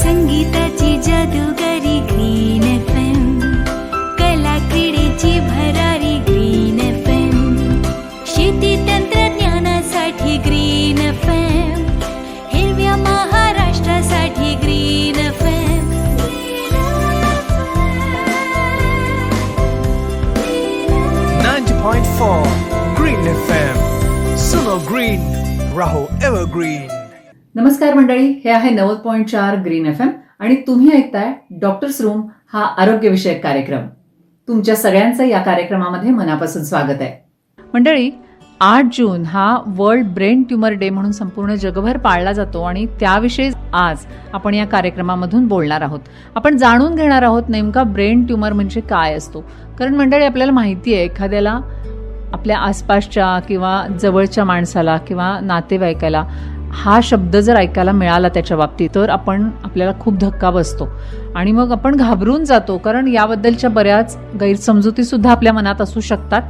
संगीताची जादूगारी green FM, कला क्रीडेची भरारी ग्रीन FM, शेती तंत्रज्ञानासाठी ग्रीन FM, हिरव्या महाराष्ट्रासाठी ग्रीन FM. 90.4 green FM. सुनो ग्रीन, राहो एव्हरग्रीन. नमस्कार मंडळी, हे आहे 90.4 ग्रीन FM आणि तुम्ही ऐकताय डॉक्टर्स रूम हा आरोग्यविषयक कार्यक्रम. तुमच्या सगळ्यांचं या कार्यक्रमामध्ये मनापासून स्वागत आहे. मंडळी, 8 जून हा वर्ल्ड ब्रेन ट्युमर डे म्हणून संपूर्ण जगभर पाळला जातो आणि त्याविषयी आज आपण या कार्यक्रमामधून बोलणार आहोत. आपण जाणून घेणार आहोत नेमका ब्रेन ट्युमर म्हणजे काय असतो. कारण मंडळी, आपल्याला माहिती आहे, एखाद्याला आपल्या आसपासच्या किंवा जवळच्या माणसाला किंवा नातेवाईकाला हा शब्द जर ऐकायला मिळाला त्याच्या बाबतीत तर आपल्याला खूप धक्का बसतो आणि मग आपण घाबरून जातो, कारण याबद्दलच्या बऱ्याच गैरसमजुती सुद्धा आपल्या मनात असू शकतात.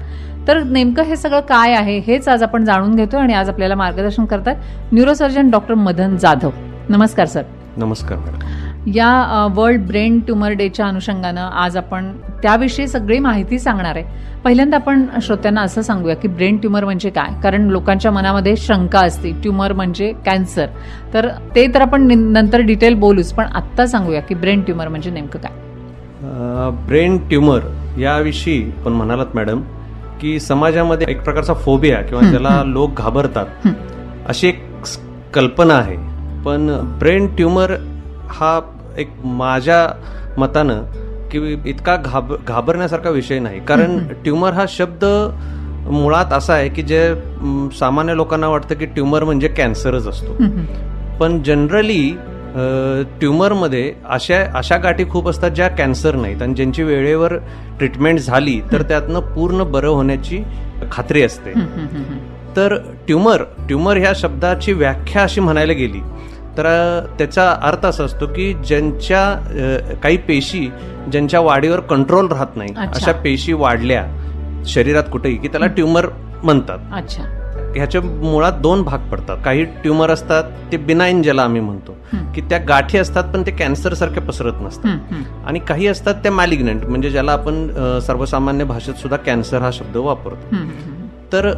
तर नेमकं हे सगळं काय आहे हेच आज आपण जाणून घेतोय आणि आज आपल्याला मार्गदर्शन करतात न्यूरोसर्जन डॉक्टर मदन जाधव. नमस्कार सर. नमस्कार मॅडम. या वर्ल्ड ब्रेन ट्युमर डेच्या अनुषंगानं आज आपण त्याविषयी सगळी माहिती सांगणार आहे. पहिल्यांदा आपण श्रोत्यांना असं सांगूया की ब्रेन ट्युमर म्हणजे काय, कारण लोकांच्या मनामध्ये शंका असते ट्युमर म्हणजे कॅन्सर. तर ते तर आपण नंतर डिटेल बोलूच, पण आत्ता सांगूया की ब्रेन ट्युमर म्हणजे नेमकं काय. ब्रेन ट्युमर याविषयी पण म्हणालात मॅडम की समाजामध्ये एक प्रकारचा फोबिया किंवा ज्याला लोक घाबरतात अशी एक कल्पना आहे. पण ब्रेन ट्युमर हा एक माझ्या मतानं की इतका घाबरण्यासारखा विषय नाही. कारण ट्युमर हा शब्द मुळात असा आहे की जे सामान्य लोकांना वाटतं की ट्युमर म्हणजे कॅन्सरच असतो. पण जनरली ट्युमरमध्ये अशा गाठी खूप असतात ज्या कॅन्सर नाहीत आणि ज्यांची वेळेवर ट्रीटमेंट झाली तर त्यातनं पूर्ण बरं होण्याची खात्री असते. तर ट्युमर ह्या शब्दाची व्याख्या अशी म्हणायला गेली तर त्याचा अर्थ असा असतो की ज्यांच्या काही पेशी ज्यांच्या वाढीवर कंट्रोल राहत नाही अशा पेशी वाढल्या शरीरात कुठेही की त्याला ट्युमर म्हणतात. ह्याच्या मुळात 2 भाग पडतात. काही ट्युमर असतात ते बिनाईन ज्याला आम्ही म्हणतो की त्या गाठी असतात पण ते कॅन्सर सारखे पसरत नसतात, आणि काही असतात त्या मॅलिग्नंट म्हणजे ज्याला आपण सर्वसामान्य भाषेत सुद्धा कॅन्सर हा शब्द वापरतो. तर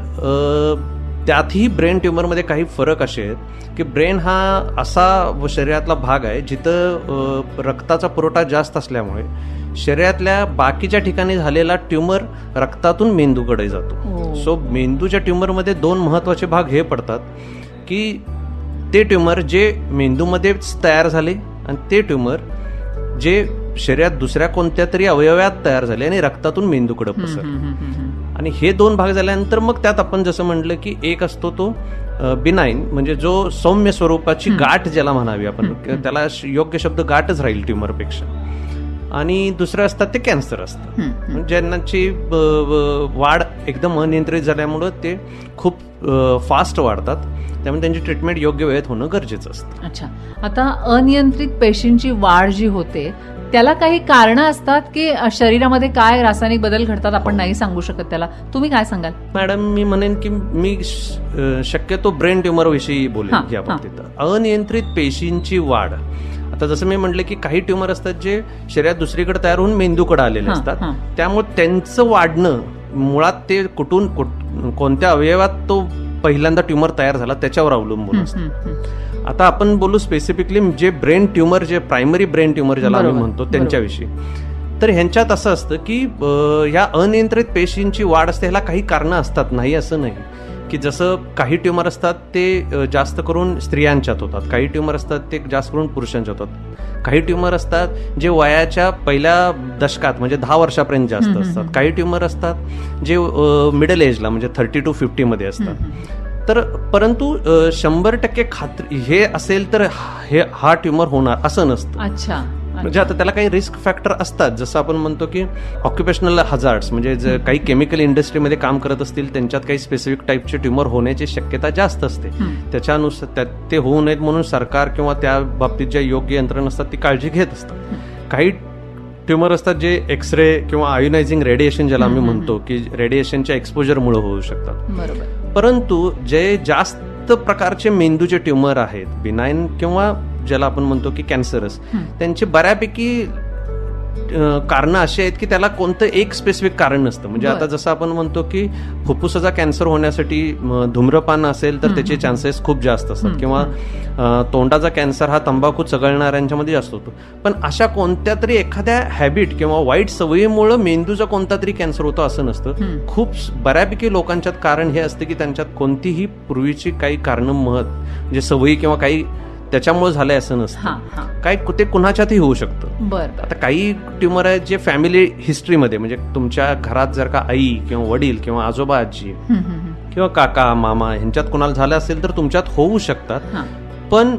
त्यातही ब्रेन ट्युमरमध्ये काही फरक असे आहेत की ब्रेन हा असा शरीरातला भाग आहे जिथं रक्ताचा पुरवठा जास्त असल्यामुळे शरीरातल्या बाकीच्या ठिकाणी झालेला ट्युमर रक्तातून मेंदूकडे जातो. सो मेंदूच्या ट्युमरमध्ये 2 महत्वाचे भाग हे पडतात की ते ट्युमर जे मेंदूमध्येच तयार झाले आणि ते ट्युमर जे शरीरात दुसऱ्या कोणत्या तरी अवयवात तयार झाले आणि रक्तातून मेंदूकडे पसरले. आणि हे 2 भाग झाल्यानंतर मग त्यात आपण जसं म्हटलं की एक असतो तो बिनाईन म्हणजे जो सौम्य स्वरूपाची गाठ ज्याला म्हणावी आपण, त्याला योग्य शब्द गाठच राहील ट्युमरपेक्षा, आणि दुसरं असतात ते कॅन्सर असतात ज्यांची वाढ एकदम अनियंत्रित झाल्यामुळं ते खूप फास्ट वाढतात, त्यामुळे त्यांची ट्रीटमेंट योग्य वेळेत होणं गरजेचं असतं. अच्छा, आता अनियंत्रित पेशींची वाढ जी होते त्याला काही कारणं असतात की शरीरामध्ये काय रासायनिक बदल घडतात आपण नाही सांगू शकत, त्याला तुम्ही काय सांगाल? मॅडम, मी म्हणेन की मी शक्यतो ब्रेन ट्युमर विषयी बोलेन या बाबतीत. अनियंत्रित पेशींची वाढ, आता जसं मी म्हटलं की काही ट्युमर असतात जे शरीरात दुसरीकडे तयार होऊन मेंदूकडे आलेले असतात, त्यामुळे त्यांचं वाढणं मुळात ते कुठून कोणत्या अवयवात तो पहिल्यांदा ट्युमर तयार झाला त्याच्यावर अवलंबून असतं. आता आपण बोलू स्पेसिफिकली जे ब्रेन ट्युमर, जे प्रायमरी ब्रेन ट्युमर ज्याला आम्ही म्हणतो त्यांच्याविषयी. तर ह्यांच्यात असं असतं की ह्या अनियंत्रित पेशींची वाढ असते, ह्याला काही कारणं असतात, नाही असं नाही की जसं काही ट्युमर असतात ते जास्त करून स्त्रियांच्यात होतात, काही ट्युमर असतात ते जास्त करून पुरुषांच्यात होतात, काही ट्युमर असतात जे वयाच्या पहिल्या दशकात म्हणजे 10 वर्षापर्यंत जास्त असतात, काही ट्युमर असतात जे मिडल एजला म्हणजे 30 to 50 मध्ये असतात. तर परंतु 100% खात्री हे असेल तर हा ट्युमर होणार असं नसतं. अच्छा, म्हणजे आता त्याला काही रिस्क फॅक्टर असतात, जसं आपण म्हणतो की ऑक्युपेशनल हजार्ड्स म्हणजे काही केमिकल इंडस्ट्रीमध्ये काम करत असतील त्यांच्यात काही स्पेसिफिक टाईपचे ट्युमर होण्याची शक्यता जास्त असते. त्याच्यानुसार ते होऊ नयेत म्हणून सरकार किंवा त्या बाबतीत ज्या योग्य यंत्रणा असतात ती काळजी घेत असतात. काही ट्युमर असतात जे एक्सरे किंवा आयोनायझिंग रेडिएशन ज्याला आम्ही म्हणतो की रेडिएशनच्या एक्सपोजरमुळे होऊ शकतात. परंतु जे जास्त प्रकारचे मेंदूचे ट्युमर आहेत, बिनाईन किंवा ज्याला आपण म्हणतो की कॅन्सरस, त्यांचे बऱ्यापैकी कारणं अशी आहेत की त्याला कोणतं एक स्पेसिफिक कारण नसतं. म्हणजे आता जसं आपण म्हणतो की फुफ्फुसाचा कॅन्सर होण्यासाठी धूम्रपान असेल तर त्याचे चान्सेस खूप जास्त असतात, किंवा तोंडाचा कॅन्सर हा तंबाखू चघळणाऱ्यांच्यामध्ये जास्त होतो. पण अशा कोणत्या तरी एखाद्या हॅबिट किंवा वाईट सवयीमुळे मेंदूचा कोणता तरी कॅन्सर होतो असं नसतं. खूप बऱ्यापैकी लोकांच्यात कारण हे असतं की त्यांच्यात कोणतीही पूर्वीची काही कारणं म्हणजे सवयी किंवा काही त्याच्यामुळे झालंय असं नसतं. काय ते कुणाच्यातही होऊ शकतं. बरं. आता काही ट्युमर आहेत जे फॅमिली हिस्ट्रीमध्ये, म्हणजे तुमच्या घरात जर का आई किंवा वडील किंवा आजोबा आजी किंवा काका मामा ह्यांच्यात कुणाला झालं असेल तर तुमच्यात होऊ शकतात. पण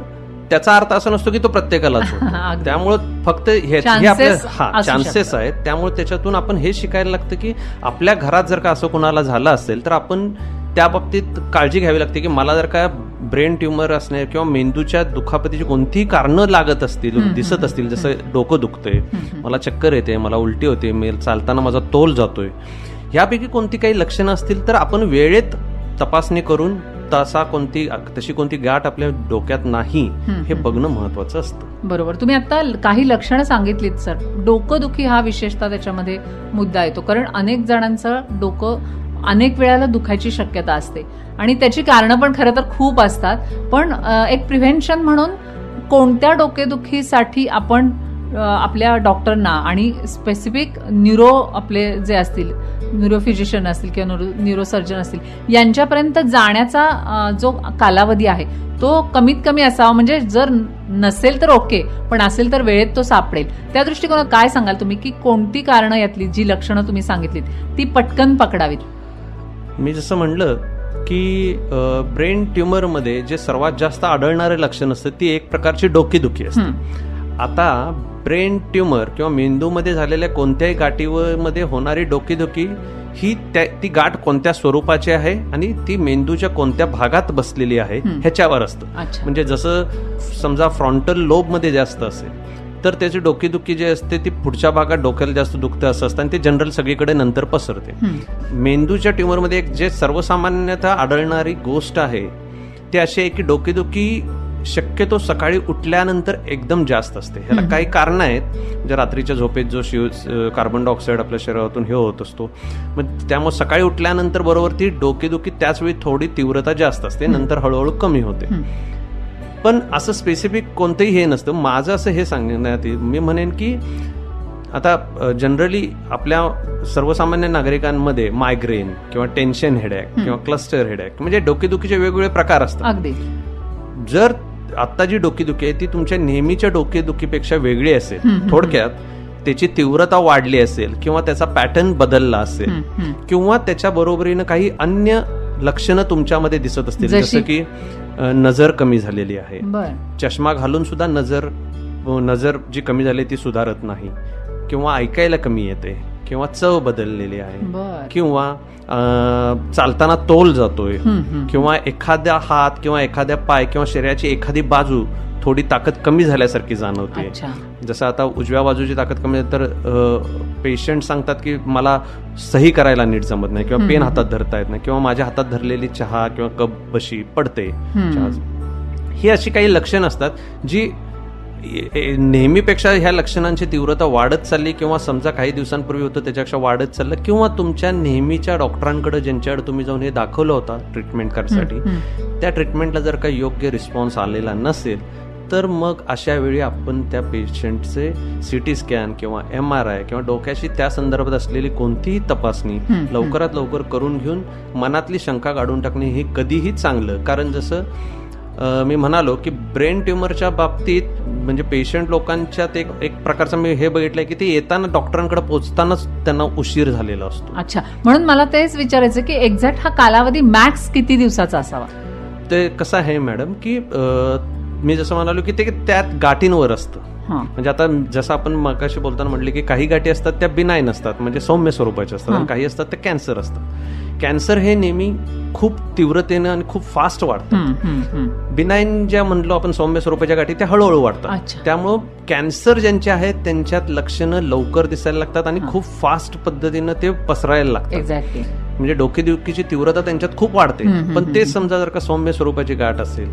त्याचा अर्थ असा नसतो की तो प्रत्येकालाच होतो. त्यामुळं फक्त हे आपल्या चान्सेस आहेत. त्यामुळे त्याच्यातून आपण हे शिकायला लागतं की आपल्या घरात जर का असं कुणाला झालं असेल तर आपण त्या बाबतीत काळजी घ्यावी लागते की मला जर का ब्रेन ट्युमर असणे किंवा मेंदूच्या दुखापतीची कोणतीही कारणं लागत असतील, दिसत असतील, जसं डोकं दुखतंय, मला चक्कर येते, मला उलटी होते, चालताना माझा तोल जातोय, ह्यापैकी कोणती काही लक्षणं असतील तर आपण वेळेत तपासणी करून तशी कोणती गाठ आपल्या डोक्यात नाही हे बघणं महत्वाचं असतं. बरोबर. तुम्ही आता काही लक्षणं सांगितलीत सर. डोकंदुखी हा विशेषतः त्याच्यामध्ये मुद्दा येतो, कारण अनेक जणांचं डोकं अनेक वेळेला दुखायची शक्यता असते आणि त्याची कारणं पण खरं तर खूप असतात. पण एक प्रिव्हेन्शन म्हणून कोणत्या डोकेदुखीसाठी आपण आपल्या डॉक्टरना आणि स्पेसिफिक आपले जे असतील, न्यूरोफिजिशियन असतील किंवा न्यूरोसर्जन असतील यांच्यापर्यंत जाण्याचा जो कालावधी आहे तो कमीत कमी असावा. म्हणजे जर नसेल तर ओके, पण असेल तर वेळेत तो सापडेल. त्या दृष्टिकोनात काय सांगाल तुम्ही की कोणती कारणं यातली जी लक्षणं तुम्ही सांगितलीत ती पटकन पकडावीत? मी जसं म्हणलं की ब्रेन ट्युमरमध्ये जे सर्वात जास्त आढळणारे लक्षण असतं ती एक प्रकारची डोकेदुखी असते. आता ब्रेन ट्युमर किंवा मेंदूमध्ये झालेल्या कोणत्याही गाठीमध्ये होणारी डोकेदुखी ही ती गाठ कोणत्या स्वरूपाची आहे आणि ती मेंदूच्या कोणत्या भागात बसलेली आहे ह्याच्यावर असतं. म्हणजे जसं समजा फ्रंटल लोबमध्ये जास्त असेल तर त्याची डोकेदुखी जी असते ती पुढच्या भागात डोक्याला जास्त दुखतं असं असतं आणि ते जनरल सगळीकडे नंतर पसरते. मेंदूच्या ट्युमरमध्ये एक जे सर्वसामान्यतः आढळणारी गोष्ट आहे ती अशी आहे की डोकेदुखी शक्यतो सकाळी उठल्यानंतर एकदम जास्त असते. ह्याला काही कारण आहेत. म्हणजे रात्रीच्या झोपेत जो कार्बन डायऑक्साईड आपल्या शरीरातून हे होत असतो, मग त्यामुळे सकाळी उठल्यानंतर बरोबर ती डोकेदुखी त्याचवेळी थोडी तीव्रता जास्त असते, नंतर हळूहळू कमी होते. पण असं स्पेसिफिक कोणतंही हे नसतं. माझं असं हे सांगण्यात मी म्हणेन की आता जनरली आपल्या सर्वसामान्य नागरिकांमध्ये मायग्रेन किंवा टेन्शन हेडॅक किंवा क्लस्टर हेडॅक म्हणजे डोकेदुखीचे वेगवेगळे प्रकार असतात. अगदी. जर आता जी डोकेदुखी आहे ती तुमच्या नेहमीच्या डोकेदुखीपेक्षा वेगळी असेल, थोडक्यात त्याची तीव्रता वाढली असेल किंवा त्याचा पॅटर्न बदलला असेल किंवा त्याच्या बरोबरीनं काही अन्य लक्षणं तुमच्यामध्ये दिसत असतील, जसं की नजर कमी झालेली आहे, चष्मा घालून सुद्धा नजर जी कमी झाली ती सुधारत नाही, किंवा ऐकायला कमी येते, किंवा चव बदललेली आहे, किंवा चालताना तोल जातोय, किंवा एखाद्या हात किंवा एखाद्या पाय किंवा शरीराची एखादी बाजू थोडी ताकद कमी झाल्यासारखी जाणवते. जसं आता उजव्या बाजूची ताकद कमी झाली तर पेशंट सांगतात की मला सही करायला नीट जमत नाही, किंवा पेन हातात धरता येत नाही, किंवा माझ्या हातात धरलेली चहा किंवा कप बशी पडते. ही अशी काही लक्षणं असतात जी नेहमीपेक्षा ह्या लक्षणांची तीव्रता वाढत चालली, किंवा समजा काही दिवसांपूर्वी होतं त्याच्यापेक्षा वाढत चाललं, किंवा तुमच्या नेहमीच्या डॉक्टरांकडे ज्यांच्याकडे तुम्ही जाऊन हे दाखवलं होतं ट्रीटमेंट करण्यासाठी त्या ट्रीटमेंटला जर काही योग्य रिस्पॉन्स आलेला नसेल तर मग अशा वेळी आपण त्या पेशंटचे CT स्कॅन किंवा MRI किंवा डोक्याशी त्या संदर्भात असलेली कोणतीही तपासणी लवकरात लवकर करून घेऊन मनातली शंका काढून टाकणे हे कधीही चांगलं. कारण जसं मी म्हणालो की ब्रेन ट्युमरच्या बाबतीत म्हणजे पेशंट लोकांच्यात एक प्रकारचं मी हे बघितलंय की ते येताना डॉक्टरांकडे पोहोचतानाच त्यांना उशीर झालेला असतो. अच्छा, म्हणून मला तेच विचारायचं की एक्झॅक्ट हा कालावधी मॅक्स किती दिवसाचा असावा? ते कसं आहे मॅडम की मी जसं म्हणालो की ते त्यात गाठींवर असतं. म्हणजे आता जसं आपण मगाशी बोलताना म्हटले की काही गाठी असतात त्या बिनाईन असतात म्हणजे सौम्य स्वरूपाच्या असतात, आणि काही असतात ते कॅन्सर असतात. कॅन्सर हे नेहमी खूप तीव्रतेनं आणि खूप फास्ट वाढतात. बिनाईन ज्या म्हणलो आपण सौम्य स्वरूपाच्या गाठी त्या हळूहळू वाढतात. त्यामुळं कॅन्सर ज्यांचे आहेत त्यांच्यात लक्षणं लवकर दिसायला लागतात आणि खूप फास्ट पद्धतीनं ते पसरायला लागतात. म्हणजे डोकेदुखीची तीव्रता त्यांच्यात खूप वाढते. पण ते समजा जर का सौम्य स्वरूपाची गाठ असेल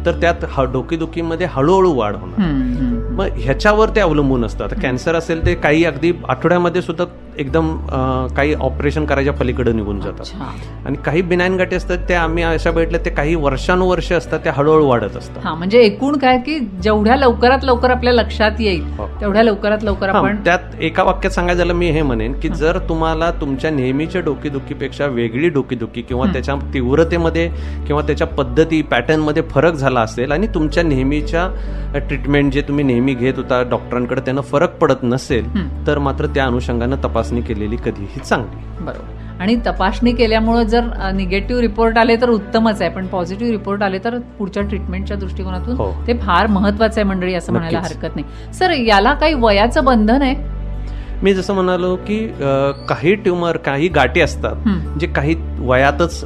तर त्यात डोकेदुखीमध्ये हळूहळू वाढ होणार. मग ह्याच्यावर ते अवलंबून असतं. आता कॅन्सर असेल ते काही अगदी आठवड्यामध्ये सुद्धा एकदम काही ऑपरेशन करायच्या पलीकडे निघून जातात आणि काही बिनाईन गाठी असतात ते आम्ही अशा भेटल्या ते काही वर्षानुवर्ष असतात ते हळूहळू वाढत असतात. हा, म्हणजे एकूण काय की जेवढ्या लवकरात लवकर आपल्या लक्षात येईल तेवढ्या लवकरात लवकर आपण त्यात एका वाक्यात सांगायचं झालं मी हे म्हणेन की जर तुम्हाला तुमच्या नेहमीच्या डोकेदुखीपेक्षा वेगळी डोकेदुखी किंवा त्याच्या तीव्रतेमध्ये किंवा त्याच्या पद्धती पॅटर्न मध्ये फरक झाला असेल आणि तुमच्या नेहमीच्या ट्रीटमेंट जे तुम्ही नेहमी घेत होता डॉक्टरांकडे त्यांना फरक पडत नसेल तर मात्र त्या अनुषंगानं तपासणी केलेली कधीही चांगली. बरोबर. आणि तपासणी केल्यामुळे जर निगेटिव्ह रिपोर्ट आले तर उत्तमच आहे, पण पॉझिटिव्ह रिपोर्ट आले तर पुढच्या ट्रीटमेंटच्या दृष्टिकोनातून ते फार महत्वाचं आहे मंडळी, असं म्हणायला हरकत नाही. सर, याला काही वयाचं बंधन आहे? मी जसं म्हणालो की काही ट्युमर काही गाठी असतात जे काही वयातच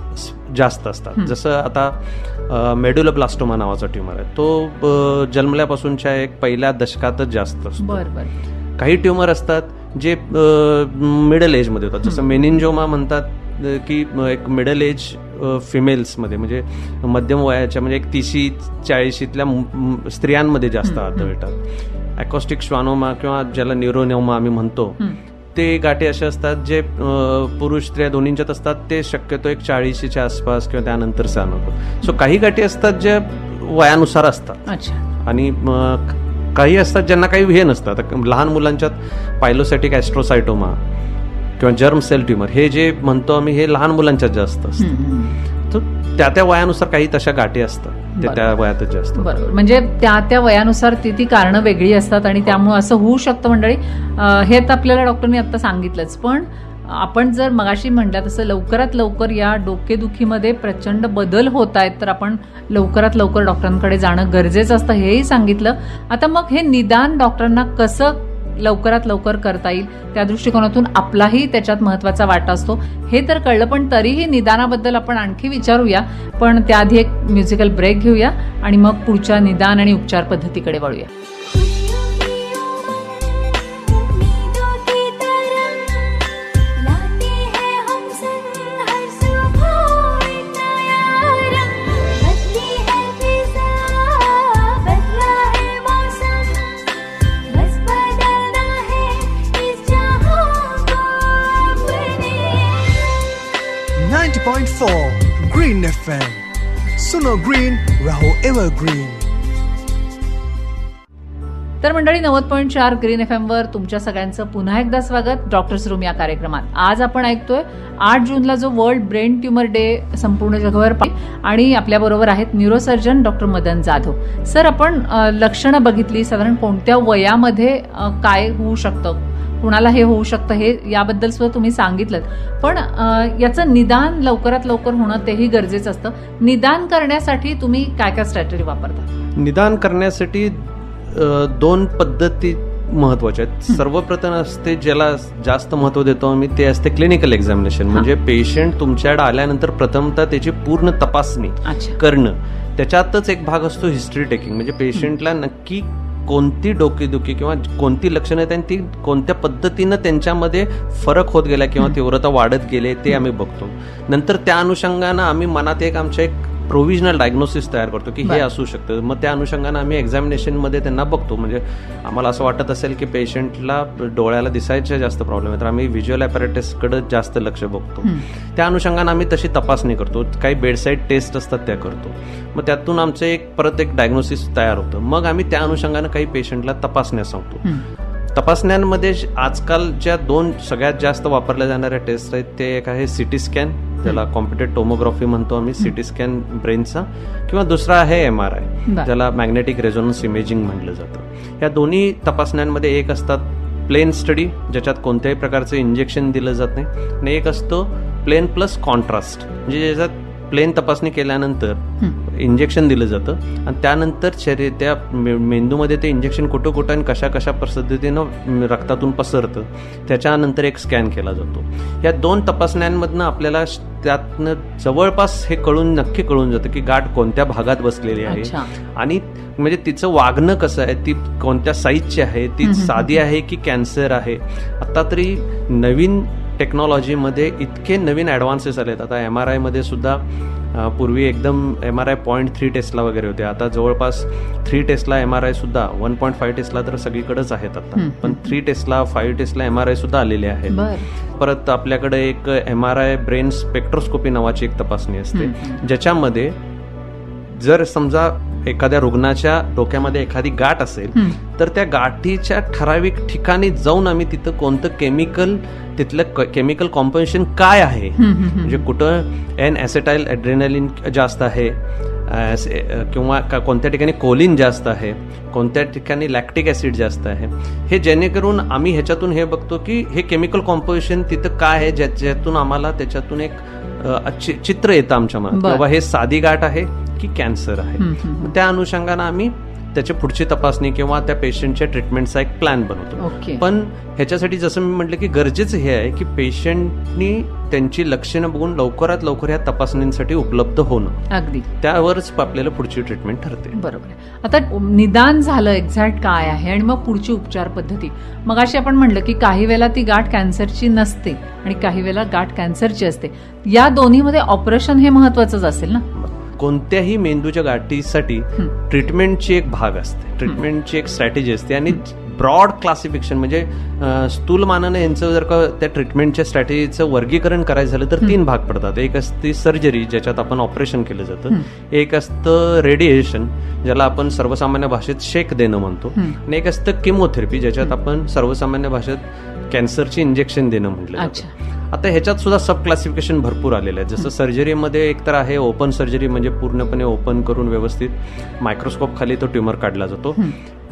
जास्त असतात. जसं आता मेडुलोब्लास्टोमा नावाचा ट्युमर आहे तो जन्मल्यापासूनच्या एक पहिल्या दशकातच जास्त असतो. काही ट्युमर असतात जे मिडल एजमध्ये होतात. जसं मेनिंजोमा म्हणतात की एक मिडल एज फिमेल्समध्ये म्हणजे मध्यम वयाच्या म्हणजे एक 30-40तल्या स्त्रियांमध्ये जास्त आढळतात. अकॉस्टिक श्वानोमा किंवा ज्याला न्यूरोनोमा आम्ही म्हणतो ते गाठी असे असतात जे पुरुष स्त्रिया दोन्हींच्यात असतात. ते शक्यतो एक 40च्या आसपास किंवा त्यानंतर होतात. सो काही गाठी असतात ज्या वयानुसार असतात आणि काही असतात ज्यांना काही हे नसतात. लहान मुलांच्यात पायलोसॅटिक ॲस्ट्रोसायटोमा किंवा जर्म सेल ट्युमर हे जे म्हणतो आम्ही हे लहान मुलांच्यात जास्त असतं. तर त्या वयानुसार काही तशा गाठी असतात ते त्या वयातच जास्त. बरोबर. म्हणजे त्या वयानुसार ती कारणं वेगळी असतात आणि त्यामुळे असं होऊ शकतं मंडळी. हे तर आपल्याला डॉक्टरनी आता सांगितलंच, पण आपण जर मगाशी म्हटलं तसं लवकरात लवकर या डोकेदुखीमध्ये प्रचंड बदल होत आहेत तर आपण लवकरात लवकर डॉक्टरांकडे जाणं गरजेचं असतं हेही सांगितलं. आता मग हे निदान डॉक्टरांना कसं लवकरात लवकर करता येईल त्या दृष्टिकोनातून आपलाही त्याच्यात महत्वाचा वाटा असतो हे तर कळलं, पण तरीही निदानाबद्दल आपण आणखी विचारूया. पण त्याआधी एक म्युझिकल ब्रेक घेऊया आणि मग पुढच्या निदान आणि उपचार पद्धतीकडे वळूया. Green FM. सुनो ग्रीन, राहो एव्हरग्रीन. तर मंडळी 90.4 ग्रीन FM वर तुमच्या सगळ्यांचं पुन्हा एकदा स्वागत डॉक्टर्स रूम या कार्यक्रमात. आज आपण ऐकतोय 8 जूनला जो वर्ल्ड ब्रेन ट्युमर डे संपूर्ण जगभर आणि आपल्या बरोबर आहेत neurosurgeon doctor Madan Jadhav. Sir, आपण लक्षणं बघितली, साधारण कोणत्या वयामध्ये काय होऊ शकतं, कुणाला हे होऊ शकतं हे याबद्दल सुद्धा तुम्ही सांगितलं, पण याचं निदान लवकरात लवकर होणं तेही गरजेचं असतं. निदान करण्यासाठी तुम्ही काय काय स्ट्रॅटेजी वापरता? निदान करण्यासाठी 2 पद्धती महत्वाच्या आहेत. सर्वप्रथम असते ज्याला जास्त महत्व देतो आम्ही ते असते क्लिनिकल एक्झामिनेशन. म्हणजे पेशंट तुमच्याकडे आल्यानंतर प्रथमतः त्याची पूर्ण तपासणी करणं. त्याच्यातच एक भाग असतो हिस्ट्री टेकिंग. म्हणजे पेशंटला नक्की कोणती डोकेदुखी किंवा कोणती लक्षणं आहेत आणि ती कोणत्या पद्धतीनं त्यांच्यामध्ये फरक होत गेला किंवा तीव्रता वाढत गेले ते आम्ही बघतो. नंतर त्या अनुषंगानं आम्ही मनात आमच्या एक प्रोव्हिजनल डायग्नोसिस तयार करतो की हे असू शकतं. मग त्या अनुषंगानं आम्ही एक्झामिनेशनमध्ये त्यांना बघतो. म्हणजे आम्हाला असं वाटत असेल की पेशंटला डोळ्याला दिसायचे जास्त प्रॉब्लेम आहे तर आम्ही व्हिज्युअल ॲपॅरेटसकडे जास्त लक्ष बघतो. त्या अनुषंगानं आम्ही तशी तपासणी करतो. काही बेडसाईड टेस्ट असतात त्या करतो. मग त्यातून आमचं परत एक डायग्नोसिस तयार होतं. मग आम्ही त्या अनुषंगानं काही पेशंटला तपासण्या सांगतो. तपासण्यांमध्ये आजकाल ज्या 2 सगळ्यात जास्त वापरल्या जाणाऱ्या टेस्ट आहेत ते एक आहे सिटी स्कॅन, ज्याला कॉम्प्युटेड टोमोग्राफी म्हणतो आम्ही, सिटी स्कॅन ब्रेनचा, किंवा दुसरा आहे MRI ज्याला मॅग्नेटिक रेझोनन्स इमेजिंग म्हटलं जातं. या दोन्ही तपासण्यांमध्ये एक असतात प्लेन स्टडी ज्याच्यात कोणत्याही प्रकारचं इंजेक्शन दिलं जात नाही आणि एक असतो प्लेन प्लस कॉन्ट्रास्ट म्हणजे ज्याच्यात प्लेन तपासणी केल्यानंतर इंजेक्शन दिलं जातं आणि त्यानंतर त्या मेंदूमध्ये ते इंजेक्शन कुठं कुठं आणि कशा कशा पद्धतीनं रक्तातून पसरतं त्याच्यानंतर एक स्कॅन केला जातो. या 2 तपासण्यांमधनं आपल्याला त्यातनं जवळपास हे नक्की कळून जातं की गाठ कोणत्या भागात बसलेली आहे आणि म्हणजे तिचं वागणं कसं आहे, ती कोणत्या साईजची आहे, ती साधी आहे की कॅन्सर आहे. आता तरी नवीन टेक्नॉलॉजीमध्ये इतके नवीन ॲडव्हान्सेस आलेत. आता MRI मध्ये सुद्धा पूर्वी एकदम MRI 0.3 टेस्ला वगैरे होते, आता जवळपास 3 टेस्ला MRI सुद्धा, 1.5 टेस्ला तर सगळीकडेच आहेत आता, पण 3 टेस्ला 5 टेस्ला MRI सुद्धा आलेले आहेत. परत आपल्याकडे एक MRI ब्रेन स्पेक्ट्रोस्कोपी नावाची एक तपासणी असते, ज्याच्यामध्ये जर समजा एखाद्या रुग्णाच्या डोक्यामध्ये एखादी गाठ असेल तर त्या गाठीच्या ठराविक ठिकाणी जाऊन आम्ही तिथं कोणतं केमिकल, तिथलं केमिकल कॉम्पोजिशन काय आहे, म्हणजे कुठं एन ॲसेटाइल ॲड्रेनालिन जास्त आहे किंवा कोणत्या ठिकाणी कोलिन जास्त आहे, कोणत्या ठिकाणी लॅक्टिक ॲसिड जास्त आहे, हे जेणेकरून आम्ही ह्याच्यातून हे बघतो की हे केमिकल कॉम्पोजिशन तिथं काय आहे, ज्यातून आम्हाला त्याच्यातून एक चित्र येतं आमच्या मनात, बाबा हे साधी गाठ आहे की कॅन्सर आहे. त्या अनुषंगानं आम्ही त्याची पुढची तपासणी किंवा त्या पेशंटच्या ट्रीटमेंटचा एक प्लॅन बनवतो. पण ह्याच्यासाठी जसं मी म्हटलं की गरजेचं हे आहे की पेशंटनी त्यांची लक्षणं बघून लवकरात लवकर या तपासणींसाठी उपलब्ध होणं, अगदी त्यावरच आपल्याला पुढची ट्रीटमेंट ठरते. बरोबर. आता निदान झालं एक्झॅक्ट काय आहे आणि मग पुढची उपचार पद्धती. मग अशी आपण म्हटलं की काही वेळेला ती गाठ कॅन्सरची नसते आणि काही वेळेला गाठ कॅन्सरची असते, या दोन्हीमध्ये ऑपरेशन हे महत्वाचंच असेल ना. कोणत्याही मेंदूच्या गाठीसाठी ट्रीटमेंटची एक भाग असते, ट्रीटमेंटची एक स्ट्रॅटेजी असते आणि ब्रॉड क्लासिफिकेशन म्हणजे स्थूल मानाने यांचं जर का त्या ट्रीटमेंटच्या स्ट्रॅटेजीचं वर्गीकरण करायचं झालं तर 3 भाग पडतात. एक असते सर्जरी, ज्याच्यात आपण ऑपरेशन केलं जातं, एक असतं रेडिएशन, ज्याला आपण सर्वसामान्य भाषेत शेक देणं म्हणतो, आणि एक असतं किमोथेरपी, ज्याच्यात आपण सर्वसामान्य भाषेत कॅन्सरची इंजेक्शन देणं म्हटलं जातं. आता ह्याच्यात सुद्धा सब क्लासिफिकेशन भरपूर आलेलं आहे. जसं सर्जरीमध्ये एक तर आहे ओपन सर्जरी, म्हणजे पूर्णपणे ओपन करून व्यवस्थित मायक्रोस्कोप खाली तो ट्युमर काढला जातो.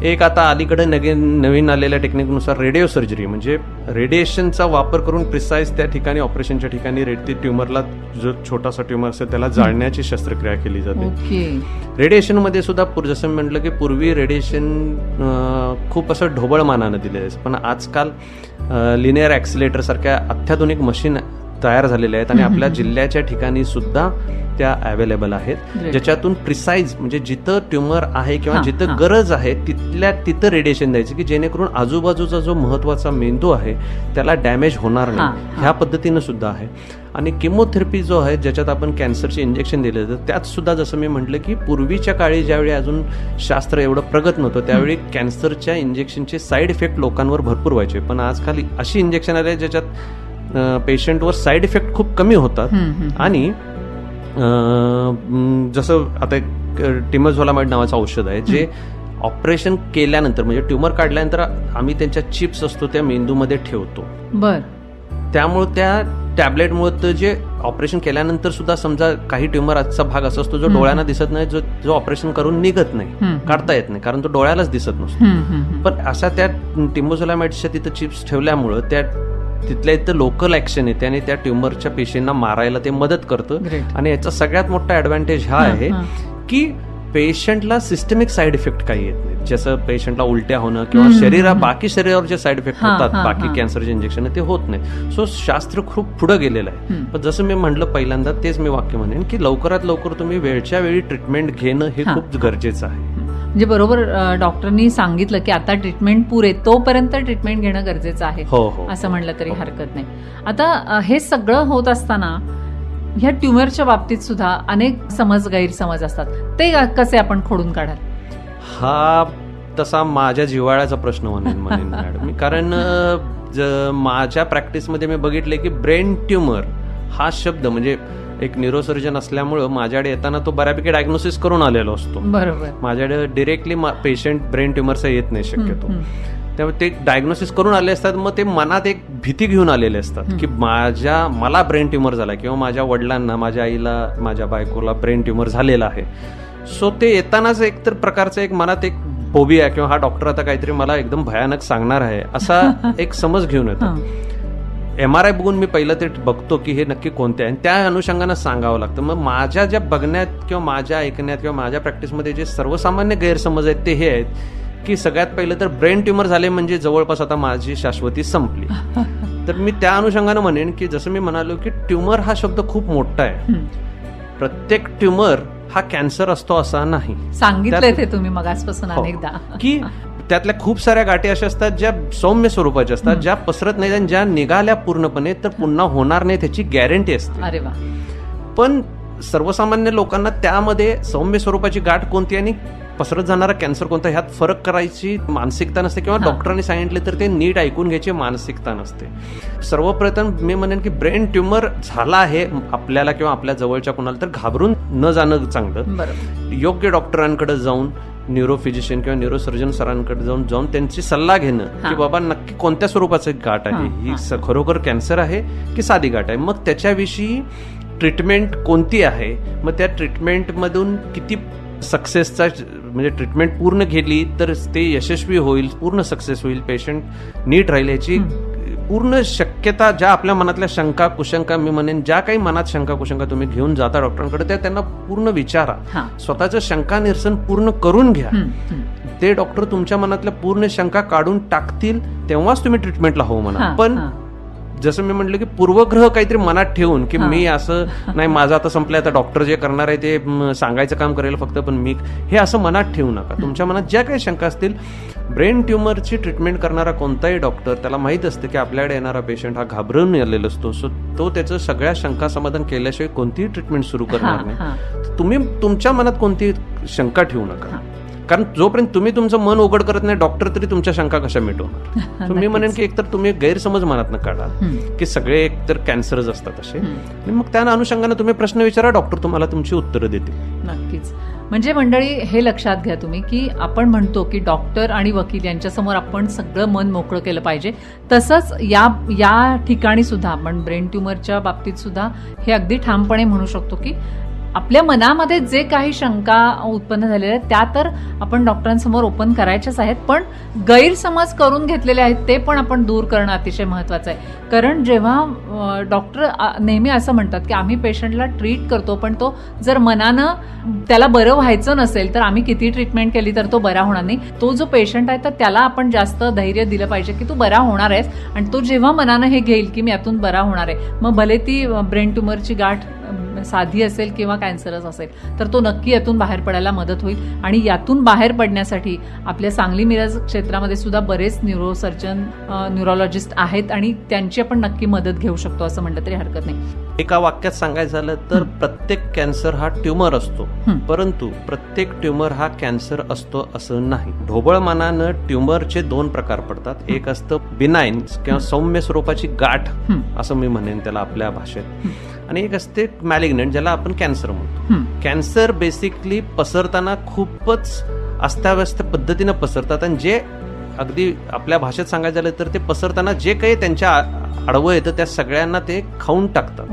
एक आता अलीकडे नवीन आलेल्या टेक्निकनुसार रेडिओ सर्जरी, म्हणजे रेडिएशनचा वापर करून प्रिसाइज त्या ठिकाणी ऑपरेशनच्या ठिकाणी ट्युमरला, जो छोटासा ट्युमर असेल त्याला जाळण्याची शस्त्रक्रिया केली जाते. रेडिएशनमध्ये सुद्धा जसं मी म्हटलं की पूर्वी रेडिएशन खूप असं ढोबळ मानानं दिलं जायचं, पण आजकाल लिनियर ॲक्सिलेटर सारख्या अत्याधुनिक मशीन तयार झालेल्या आहेत आणि आपल्या जिल्ह्याच्या ठिकाणी सुद्धा त्या अवेलेबल आहेत, ज्याच्यातून प्रिसाइज म्हणजे जिथं ट्युमर आहे किंवा जिथं गरज आहे तिथं रेडिएशन द्यायचं की जेणेकरून आजूबाजूचा जो महत्वाचा मेंदू आहे त्याला डॅमेज होणार नाही, ह्या पद्धतीनं सुद्धा आहे. आणि किमोथेरपी जो आहे, ज्याच्यात आपण कॅन्सरचे इंजेक्शन दिले जातं, त्यात सुद्धा जसं मी म्हटलं की पूर्वीच्या काळी ज्यावेळी अजून शास्त्र एवढं प्रगत नव्हतं त्यावेळी कॅन्सरच्या इंजेक्शनचे साईड इफेक्ट लोकांवर भरपूर व्हायचे, पण आजकाल अशी इंजेक्शन आले ज्याच्यात पेशंटवर साईड इफेक्ट खूप कमी होतात. आणि जसं आता टिमझोलामाइड नावाचं औषध आहे जे ऑपरेशन केल्यानंतर म्हणजे ट्युमर काढल्यानंतर आम्ही त्यांच्या चिप्स असतो त्या मेंदूमध्ये ठेवतो. त्यामुळे त्या टॅबलेटमुळे जे ऑपरेशन केल्यानंतर सुद्धा समजा काही ट्युमरचा भाग असा असतो जो डोळ्यांना दिसत नाही, जो ऑपरेशन करून निघत नाही, काढता येत नाही कारण तो डोळ्यालाच दिसत नसतो, पण अशा त्या टिमोझोलामाइडच्या तिथं चिप्स ठेवल्यामुळं त्या तिथल्या इथं लोकल ऍक्शन येते आणि त्या ट्युमरच्या पेशींना मारायला ते मदत करतं. आणि याचा सगळ्यात मोठा ऍडव्हान्टेज हा आहे की पेशंटला सिस्टमिक साईड इफेक्ट काही येत नाही, जसं पेशंटला उलट्या होणं किंवा बाकी शरीरावर जे साईड इफेक्ट होतात बाकी कॅन्सरचे इंजेक्शन ते होत नाही. सो शास्त्र खूप पुढे गेलेलं आहे. पण जसं मी म्हटलं पहिल्यांदा तेच मी वाक्य म्हणेन की लवकरात लवकर तुम्ही वेळच्या वेळी ट्रीटमेंट घेणं हे खूप गरजेचं आहे. म्हणजे बरोबर डॉक्टरनी सांगितलं की आता ट्रीटमेंट पुरे, तोपर्यंत ट्रीटमेंट घेणं गरजेचं आहे असं म्हणलं तरी हरकत नाही. आता हे सगळं होत असताना ह्या ट्युमरच्या बाबतीत सुद्धा अनेक गैरसमज असतात, ते कसे आपण खोडून काढाल? हा तसा माझ्या जिव्हाळ्याचा प्रश्न म्हणेन मॅडम मी, कारण माझ्या प्रॅक्टिसमध्ये मी बघितले की ब्रेन ट्युमर हा शब्द म्हणजे एक न्यूरोसर्जन असल्यामुळं माझ्याकडे येताना तो बऱ्यापैकी डायग्नोसिस करून आलेलो असतो. बरोबर. माझ्याकडे डिरेक्टली पेशंट ब्रेन ट्युमरचा येत नाही शक्यतो, त्यामुळे ते डायग्नोसिस करून आले असतात, मग ते मनात एक भीती घेऊन आलेले असतात की मला ब्रेन ट्युमर झाला किंवा माझ्या वडिलांना, माझ्या आईला, माझ्या बायकोला ब्रेन ट्युमर झालेला आहे. सो ते येतानाच एक तर प्रकारचं एक मनात एक फोबिया किंवा हा डॉक्टर आता काहीतरी मला एकदम भयानक सांगणार आहे असा एक समज घेऊन येतो. MRI बघून मी पहिलं ते बघतो की हे नक्की कोणते आहे, त्या अनुषंगानं सांगावं लागतं. मग माझ्या ज्या बघण्यात किंवा माझ्या ऐकण्यात किंवा माझ्या प्रॅक्टिसमध्ये जे सर्वसामान्य गैरसमज आहेत ते हे आहेत की सगळ्यात पहिलं तर ब्रेन ट्युमर झाले म्हणजे जवळपास आता माझी शाश्वती संपली. तर मी त्या अनुषंगानं म्हणेन की जसं मी म्हणालो की ट्युमर हा शब्द खूप मोठा आहे. प्रत्येक ट्युमर हा कॅन्सर असतो असा नाही. सांगितलंय ते तुम्ही मगासपासून अनेकदा की त्यातल्या खूप साऱ्या गाठी अशा असतात ज्या सौम्य स्वरूपाच्या असतात, ज्या पसरत नाहीत आणि ज्या निघाल्या पूर्णपणे तर पुन्हा होणार नाही त्याची गॅरंटी असते. अरे वा. पण सर्वसामान्य लोकांना त्यामध्ये सौम्य स्वरूपाची गाठ कोणती आणि पसरत जाणारा कॅन्सर कोणता ह्यात फरक करायची मानसिकता नसते किंवा डॉक्टरांनी सांगितले तर ते नीट ऐकून घ्यायची मानसिकता नसते. सर्वप्रथम मी म्हणेन की ब्रेन ट्युमर झाला आहे आपल्याला किंवा आपल्या जवळच्या कोणाला तर घाबरून न जाणं चांगलं. बरोबर. योग्य डॉक्टरांकडे जाऊन न्यूरो फिजिशियन किंवा न्यूरोसर्जन सरांकडे जाऊन त्यांची सल्ला घेणं की बाबा नक्की कोणत्या स्वरूपाचं गाठ आहे, ही खरोखर कॅन्सर आहे की साधी गाठ आहे, मग त्याच्याविषयी ट्रीटमेंट कोणती आहे, मग त्या ट्रीटमेंटमधून किती सक्सेसचा म्हणजे ट्रीटमेंट पूर्ण केली तर ते यशस्वी होईल, पूर्ण सक्सेस होईल, पेशंट नीट राहील याची पूर्ण शक्यता, ज्या आपल्या मनातल्या शंका कुशंका, मी म्हणेन ज्या काही मनात शंका कुशंका तुम्ही घेऊन जाता डॉक्टरांकडे त्या त्यांना पूर्ण विचारा, स्वतःचं शंका निरसन पूर्ण करून घ्या. ते डॉक्टर तुमच्या मनातल्या पूर्ण शंका काढून टाकतील तेव्हाच तुम्ही ट्रीटमेंटला हो म्हणा. पण जसं मी म्हटलं की पूर्वग्रह काहीतरी मनात ठेवून की मी असं नाही, माझं आता संपलंय, आता डॉक्टर जे करणार आहे ते सांगायचं काम करेल फक्त, पण मी हे असं मनात ठेवू नका. तुमच्या मनात ज्या काही शंका असतील, ब्रेन ट्युमरची ट्रीटमेंट करणारा कोणताही डॉक्टर त्याला माहित असतं की आपल्याकडे येणारा पेशंट हा घाबरून आलेला असतो, सो तो त्याचं सगळ्या शंका समाधान केल्याशिवाय कोणतीही ट्रीटमेंट सुरू करणार नाही. तुम्ही तुमच्या मनात कोणती शंका ठेवू नका, कारण जोपर्यंत तुम्ही तुमचं मन उघड करत नाही डॉक्टर तरी तुमच्या शंका कशा मिटवणार. तुम्ही म्हणेन की एकतर तुम्ही गैरसमज मनात काढा की सगळे एकतर कॅन्सरच असतात असे, आणि मग त्या अनुषंगाने तुम्ही प्रश्न विचारा, डॉक्टर तुम्हाला तुमची उत्तरं देतील. नक्कीच. म्हणजे मंडळी हे लक्षात घ्या तुम्ही की आपण म्हणतो की डॉक्टर आणि वकील यांच्यासमोर आपण सगळं मन मोकळं केलं पाहिजे, तसंच या ठिकाणी सुद्धा आपण ब्रेन ट्युमरच्या बाबतीत सुद्धा हे अगदी ठामपणे म्हणू शकतो की आपल्या मनामध्ये जे काही शंका उत्पन्न झालेल्या आहेत त्या तर आपण डॉक्टरांसमोर ओपन करायच्याच आहेत, पण गैरसमज करून घेतलेले आहेत ते पण आपण दूर करणं अतिशय महत्त्वाचं आहे. कारण जेव्हा डॉक्टर नेहमी असं म्हणतात की आम्ही पेशंटला ट्रीट करतो, पण तो जर मनानं त्याला बरं व्हायचं नसेल तर आम्ही किती ट्रीटमेंट केली तर तो बरा होणार नाही. तो जो पेशंट आहे तर त्याला आपण जास्त धैर्य दिलं पाहिजे की तू बरा होणार आहेस, आणि तो जेव्हा मनानं हे घेईल की मी यातून बरा होणार आहे, मग भले ती ब्रेन ट्युमरची गाठ साधी असेल किंवा कॅन्सरच असेल तर तो नक्की यातून बाहेर पडायला मदत होईल. आणि यातून बाहेर पडण्यासाठी आपल्या सांगली मिरज क्षेत्रामध्ये सुद्धा बरेच न्यूरोसर्जन न्यूरोलॉजिस्ट आहेत आणि त्यांची आपण नक्की मदत घेऊ शकतो असं म्हटलं तरी हरकत नाही. एका वाक्यात सांगायचं झालं तर प्रत्येक कॅन्सर हा ट्युमर असतो, परंतु प्रत्येक ट्युमर हा कॅन्सर असतो असं नाही. ढोबळ मनानं ट्युमरचे दोन प्रकार पडतात. एक असतं बिनाईन किंवा सौम्य स्वरूपाची गाठ असं मी म्हणेन त्याला आपल्या भाषेत, आणि एक असते मॅलिग्नंट ज्याला आपण कॅन्सर म्हणतो. कॅन्सर बेसिकली पसरताना खूपच अस्ताव्यस्त पद्धतीनं पसरतात, आणि जे अगदी आपल्या भाषेत सांगायचं झालं तर ते पसरताना जे काही त्यांच्या आडवं येतं त्या सगळ्यांना ते खाऊन टाकतात.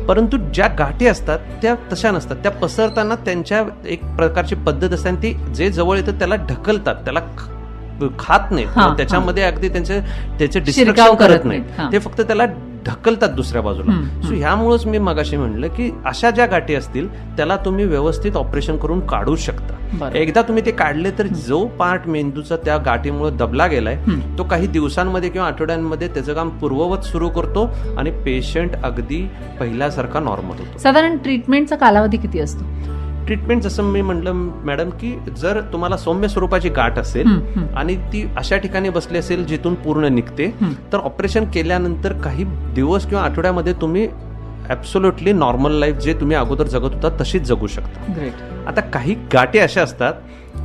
परंतु ज्या गाठी असतात त्या तशा नसतात, त्या पसरताना त्यांच्या एक प्रकारची पद्धत असते, आणि ती जे जवळ येतं त्याला ढकलतात, त्याला खात नाहीत, त्याच्यामध्ये अगदी त्याचे डिस्ट्रक्शन करत नाहीत, ते फक्त त्याला ढकलतात दुसऱ्या बाजूला. सो ह्यामुळेच मी मगाशी म्हणलं की अशा ज्या गाठी असतील त्याला तुम्ही व्यवस्थित ऑपरेशन करून काढू शकता. एकदा तुम्ही ते काढले तर जो पार्ट मेंदूचा त्या गाठीमुळे दबला गेलाय तो काही दिवसांमध्ये किंवा आठवड्यांमध्ये त्याचं काम पूर्ववत सुरू करतो आणि पेशंट अगदी पहिल्यासारखा नॉर्मल होतो. साधारण ट्रीटमेंटचा कालावधी किती असतो? ट्रीटमेंट जसं मी म्हटलं मॅडम की जर तुम्हाला सौम्य स्वरूपाची गाठ असेल आणि ती अशा ठिकाणी बसली असेल जिथून पूर्ण निघते, तर ऑपरेशन केल्यानंतर काही दिवस किंवा आठवड्यामध्ये तुम्ही ऍब्सोल्युटली नॉर्मल लाईफ जे तुम्ही अगोदर जगत होता तशीच जगू शकता. आता काही गाठी अशा असतात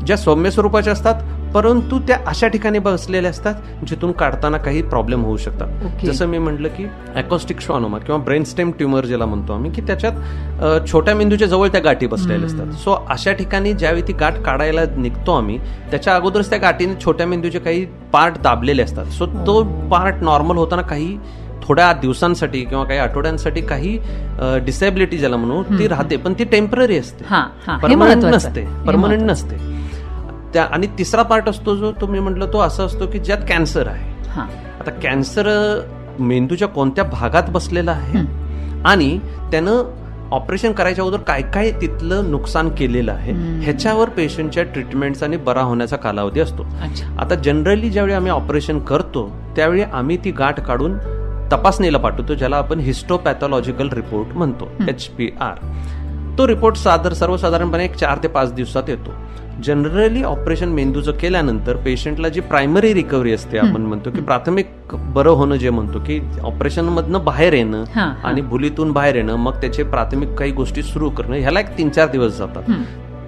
ज्या सौम्य स्वरूपाच्या असतात, परंतु त्या अशा ठिकाणी बसलेल्या असतात जिथून काढताना काही प्रॉब्लेम होऊ शकतात. जसं मी म्हटलं की अकॉस्टिक श्वानोमा किंवा ब्रेनस्टेम ट्युमर ज्याला म्हणतो आम्ही, की त्याच्यात छोट्या मेंदूच्या जवळ त्या गाठी बसलेल्या असतात. सो अशा ठिकाणी ज्यावेळी ती गाठ काढायला निघतो आम्ही त्याच्या अगोदरच त्या गाठीने छोट्या मेंदूचे काही पार्ट दाबलेले असतात. सो तो पार्ट नॉर्मल होताना काही थोड्या दिवसांसाठी किंवा काही आठवड्यांसाठी काही डिसेबिलिटी ज्याला म्हणू ती राहते, पण ती टेम्पररी असते, परमनंट नसते. आणि तिसरा पार्ट असतो जो तुम्ही म्हटलं तो असा असतो की ज्यात कॅन्सर आहे. आता कॅन्सर मेंदूच्या कोणत्या भागात बसलेला आहे आणि त्यानं ऑपरेशन करायच्या अगोदर काय काय तिथलं नुकसान केलेलं आहे ह्याच्यावर पेशंटच्या ट्रीटमेंटचा आणि बरा होण्याचा कालावधी असतो. आता जनरली ज्यावेळी आम्ही ऑपरेशन करतो त्यावेळी आम्ही ती गाठ काढून तपासणीला पाठवतो, ज्याला आपण हिस्टोपॅथॉलॉजिकल रिपोर्ट म्हणतो, HPR. तो रिपोर्ट सर्वसाधारणपणे 4 ते 5 दिवसात येतो. जनरली ऑपरेशन मेंदूचं केल्यानंतर पेशंटला जी प्रायमरी रिकव्हरी असते, आपण म्हणतो की प्राथमिक बरं होणं, जे म्हणतो की ऑपरेशन मधनं बाहेर येणं आणि भुलीतून बाहेर येणं, मग त्याचे प्राथमिक काही गोष्टी सुरू करणं, ह्याला 3-4 दिवस जातात.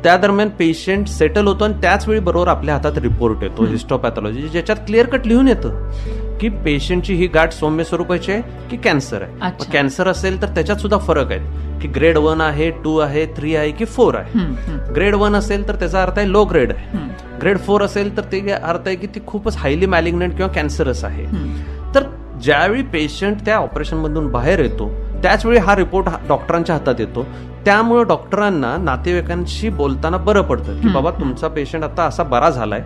त्या दरम्यान पेशंट सेटल होतो आणि त्याच वेळी बरोबर आपल्या हातात रिपोर्ट येतो हिस्टोपॅथॉलॉजी, ज्याच्यात क्लिअर कट लिहून येतं की पेशंटची ही गाठ सौम्य स्वरूपाची आहे की कॅन्सर आहे. कॅन्सर असेल तर त्याच्यात सुद्धा फरक आहे की ग्रेड 1 आहे, 2 आहे, 3 आहे की 4 आहे. ग्रेड 1 असेल तर त्याचा अर्थ आहे लो ग्रेड आहे. ग्रेड 4 असेल तर ते अर्थ आहे की ती खूपच हायली मॅलिग्नंट किंवा कॅन्सरस आहे. तर ज्यावेळी पेशंट त्या ऑपरेशन मधून बाहेर येतो त्याचवेळी हा रिपोर्ट डॉक्टरांच्या हातात येतो. त्यामुळे डॉक्टरांना नातेवाईकांशी बोलताना बरं पडतं की बाबा तुमचा पेशंट आता असा बरा झालाय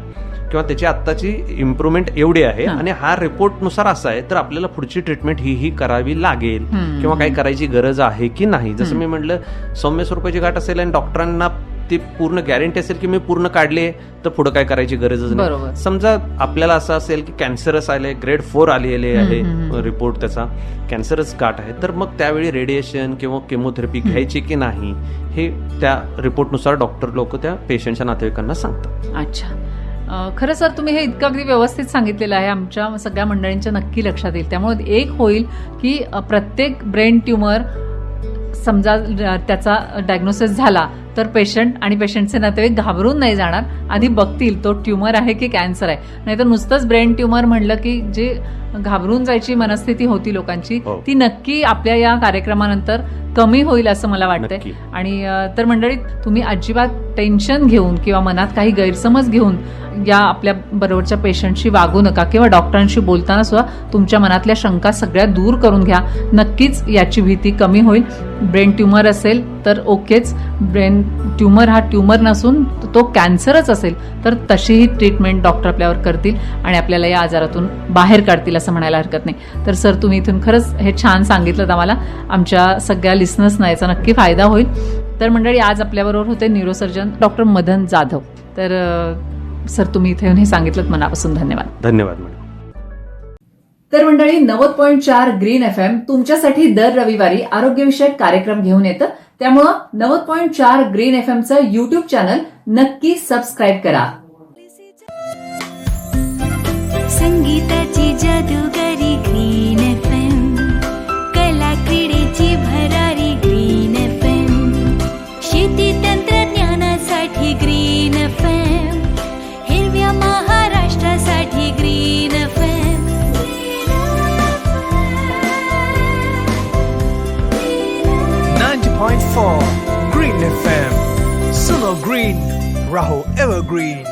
किंवा त्याची आत्ताची इम्प्रुव्हमेंट एवढी आहे आणि हा रिपोर्ट नुसार असा आहे, तर आपल्याला पुढची ट्रीटमेंट ही करावी लागेल किंवा काही करायची गरज आहे की नाही. जसं मी म्हटलं, सौम्य स्वरूपाची गाठ असेल आणि डॉक्टरांना ती पूर्ण गॅरंटी असेल की मी पूर्ण काढली तर पुढे काय करायची गरजच नाही. समजा आपल्याला असं असेल की कॅन्सरस आले, ग्रेड 4 आलेले आहे रिपोर्ट, त्याचा कॅन्सरस गाठ आहे, तर मग त्यावेळी रेडिएशन किंवा केमोथेरपी घ्यायची की नाही हे त्या रिपोर्टनुसार डॉक्टर लोक त्या पेशंटच्या नातेवाईकांना सांगतात. अच्छा, खरं सर तुम्ही हे इतकं अगदी व्यवस्थित सांगितलेलं आहे, आमच्या सगळ्या मंडळींच्या नक्की लक्षात येईल. त्यामुळे एक होईल की प्रत्येक ब्रेन ट्युमर समजा त्याचा डायग्नोसिस झाला तर पेशंट आणि पेशंटचे नातेवाईक घाबरून नाही जाणार, आधी बघतील तो ट्युमर आहे की कॅन्सर आहे. नाहीतर नुसतंच ब्रेन ट्युमर म्हणलं की जे घाबरून जायची मनस्थिती होती लोकांची, ती नक्की आपल्या या कार्यक्रमानंतर कमी होईल असं मला वाटतंय. आणि तर मंडळी, तुम्ही अजिबात टेन्शन घेऊन किंवा मनात काही गैरसमज घेऊन या आपल्या बरोबरच्या पेशंटशी वागू नका किंवा डॉक्टरांशी बोलताना सुद्धा तुमच्या मनातल्या शंका सगळ्या दूर करून घ्या. नक्कीच याची भीती कमी होईल. ब्रेन ट्युमर असेल तर ओकेच, ब्रेन ट्युमर हा ट्युमर नसून तो कॅन्सरच असेल तर तशीही ट्रीटमेंट डॉक्टर आपल्यावर करतील आणि आपल्याला या आजारातून बाहेर काढतील असं म्हणायला हरकत नाही. तर सर तुम्ही इथून खरंच हे छान सांगितलं आम्हाला, आमच्या सगळ्या लिस्नर्सना याचा नक्की फायदा होईल. तर मंडळी, आज आपल्याबरोबर होते न्यूरोसर्जन डॉक्टर मदन जाधव. तर सर तुम्ही इथे येऊन हे सांगितलं, मनापासून धन्यवाद. धन्यवाद मॅडम. तर मंडळी, 90.4 ग्रीन FM तुमच्यासाठी दर रविवारी आरोग्यविषयक कार्यक्रम घेऊन येतं. त्यामुळं 90.4 ग्रीन FMचं युट्यूब चॅनल नक्की सबस्क्राईब करा. संगीताची जादूगारी ग्रीन FM, कला क्रीडेची भरारी ग्रीन FM, शेती तंत्रज्ञानासाठी ग्रीन FM, हिरव्या महाराष्ट्रासाठी green FM. 90.4 Green FM. Suno Green, Raho Evergreen.